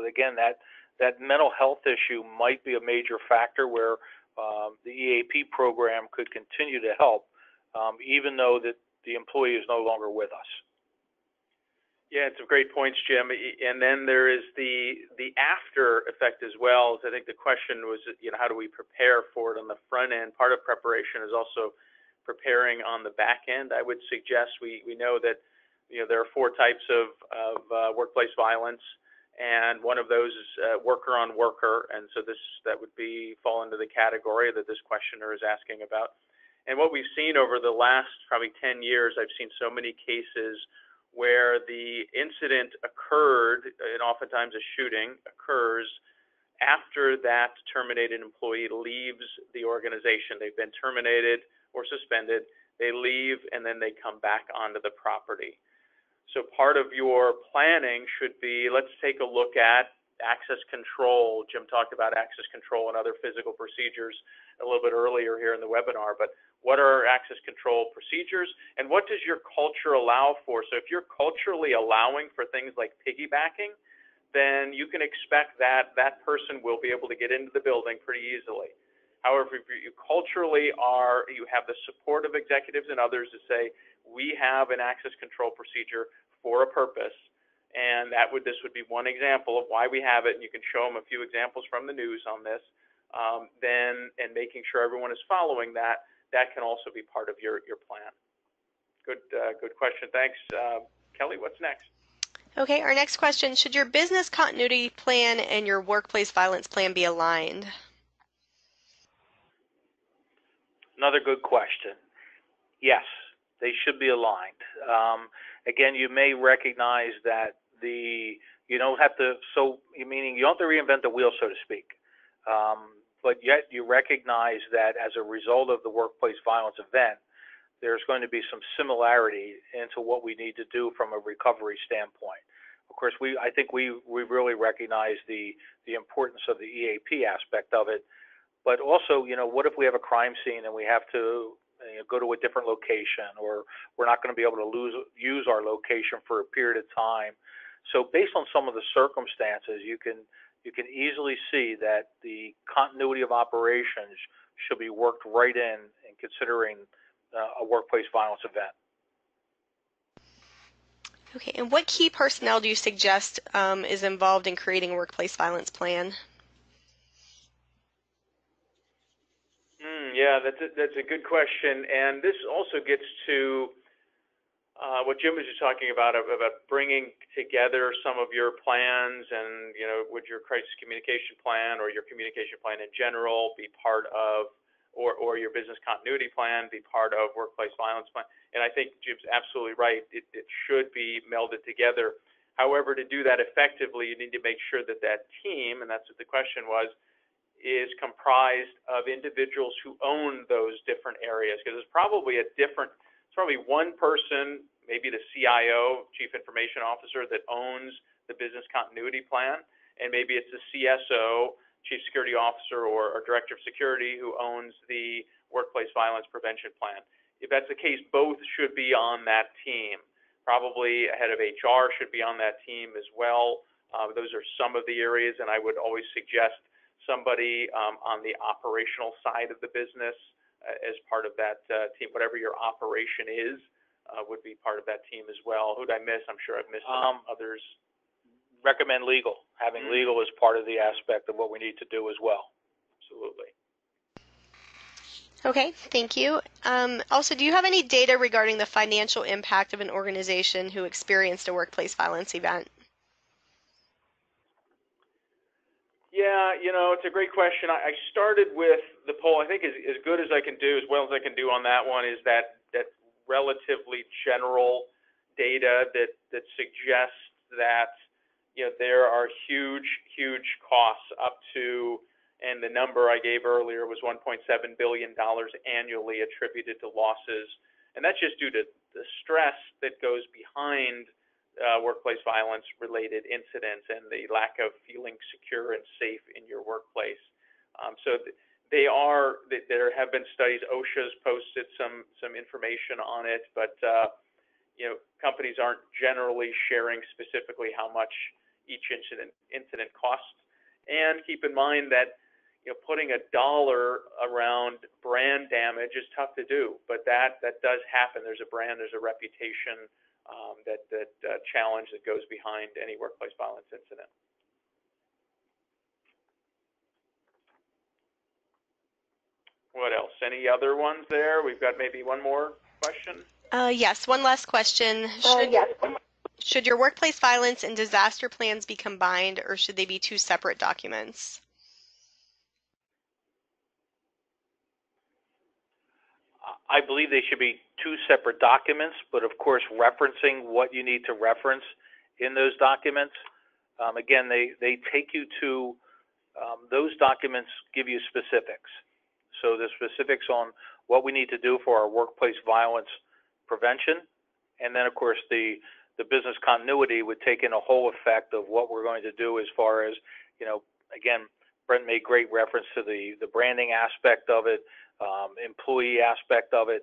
again, that mental health issue might be a major factor where the EAP program could continue to help, even though that the employee is no longer with us. Yeah, it's some great points, Jim. And then there is the after effect as well. I think the question was, how do we prepare for it on the front end? Part of preparation is also preparing on the back end. I would suggest we know that there are 4 types of workplace violence, and one of those is worker on worker, and so that would fall into the category that this questioner is asking about. And what we've seen over the last probably 10 years, I've seen so many cases where the incident occurred, and oftentimes a shooting occurs after that terminated employee leaves the organization. They've been terminated or suspended, they leave, and then they come back onto the property. So part of your planning should be, let's take a look at access control. Jim talked about access control and other physical procedures a little bit earlier here in the webinar, but what are access control procedures, and what does your culture allow for? So if you're culturally allowing for things like piggybacking, then you can expect that that person will be able to get into the building pretty easily. However, if you culturally you have the support of executives and others to say, we have an access control procedure for a purpose, and this would be one example of why we have it, and you can show them a few examples from the news on this. then, and making sure everyone is following that, that can also be part of your plan. Good question. Thanks. Kelly, what's next? Okay, our next question, should your business continuity plan and your workplace violence plan be aligned? Another good question. Yes, they should be aligned. Again, you may recognize that you don't have to, meaning you don't have to reinvent the wheel, so to speak. But yet you recognize that as a result of the workplace violence event, there's going to be some similarity into what we need to do from a recovery standpoint. Of course, I think we really recognize the importance of the EAP aspect of it, but also, what if we have a crime scene and we have to go to a different location, or we're not going to be able to use our location for a period of time. So based on some of the circumstances, you can easily see that the continuity of operations should be worked right in considering a workplace violence event. Okay, and what key personnel do you suggest is involved in creating a workplace violence plan? Yeah, that's a good question, and this also gets to what Jim was just talking about bringing together some of your plans, and would your crisis communication plan or your communication plan in general be part of, or your business continuity plan be part of workplace violence plan? And I think Jim's absolutely right. It should be melded together. However, to do that effectively, you need to make sure that that team, and that's what the question was, is comprised of individuals who own those different areas, because it's probably one person, maybe the CIO, Chief Information Officer, that owns the business continuity plan, and maybe it's the CSO, Chief Security Officer, or Director of Security, who owns the workplace violence prevention plan. If that's the case, both should be on that team. Probably a head of HR should be on that team as well. Those are some of the areas, and I would always suggest somebody on the operational side of the business as part of that team. Whatever your operation is would be part of that team as well. Who'd I miss? I'm sure I've missed some others. Recommend legal. Having legal is part of the aspect of what we need to do as well. Absolutely. Okay, thank you. Also, do you have any data regarding the financial impact of an organization who experienced a workplace violence event? Yeah, it's a great question. I started with the poll. I think as good as I can do, as well as I can do on that one, is that relatively general data that suggests that there are huge costs up to, and the number I gave earlier was $1.7 billion annually attributed to losses, and that's just due to the stress that goes behind workplace violence related incidents and the lack of feeling secure and safe in your workplace. There have been studies. OSHA's posted some information on it, but companies aren't generally sharing specifically how much each incident costs. And keep in mind that putting a dollar around brand damage is tough to do, but that does happen. There's a brand, there's a reputation that challenge that goes behind any workplace violence incident. What else? Any other ones there? We've got maybe one more question. Yes, one last question. Should your workplace violence and disaster plans be combined, or should they be two separate documents? I believe they should be two separate documents, but of course referencing what you need to reference in those documents. Again, they take you to, those documents give you specifics. So the specifics on what we need to do for our workplace violence prevention, and then of course the business continuity would take in a whole effect of what we're going to do as far as, again, Brent made great reference to the branding aspect of it, employee aspect of it,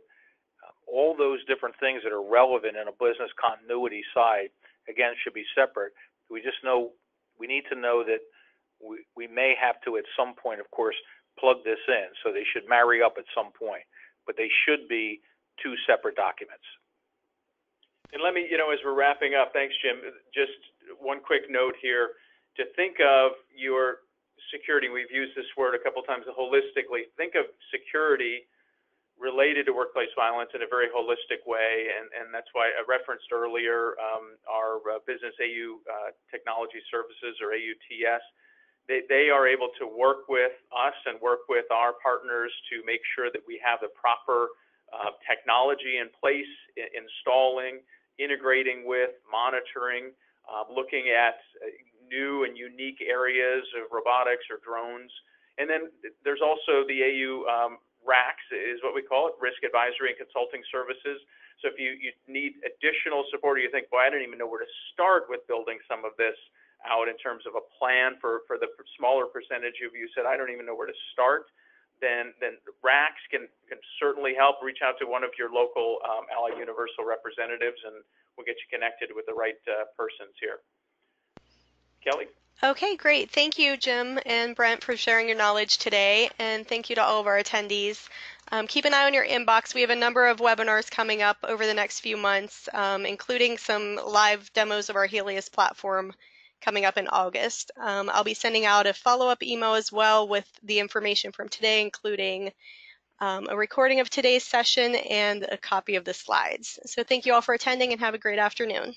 all those different things that are relevant in a business continuity side, again, should be separate. We need to know that we may have to at some point, of course, plug this in, so they should marry up at some point, but they should be two separate documents. And let me, as we're wrapping up, thanks, Jim, just one quick note here, to think of your security, we've used this word a couple times, holistically. Think of security related to workplace violence in a very holistic way, and that's why I referenced earlier our Business AU Technology Services, or AUTS. They are able to work with us and work with our partners to make sure that we have the proper technology in place, installing, integrating with, monitoring, looking at new and unique areas of robotics or drones. And then there's also the AU RACS is what we call it, Risk Advisory and Consulting Services. So if you need additional support, or you think, boy, I don't even know where to start with building some of this out in terms of a plan for the smaller percentage of you said, I don't even know where to start, then RACS can certainly help. Reach out to one of your local Allied Universal representatives, and we'll get you connected with the right persons here. Kelly? Okay, great. Thank you, Jim and Brent, for sharing your knowledge today, and thank you to all of our attendees. Keep an eye on your inbox. We have a number of webinars coming up over the next few months, including some live demos of our Helios platform coming up in August. I'll be sending out a follow-up email as well with the information from today, including a recording of today's session and a copy of the slides. So thank you all for attending, and have a great afternoon.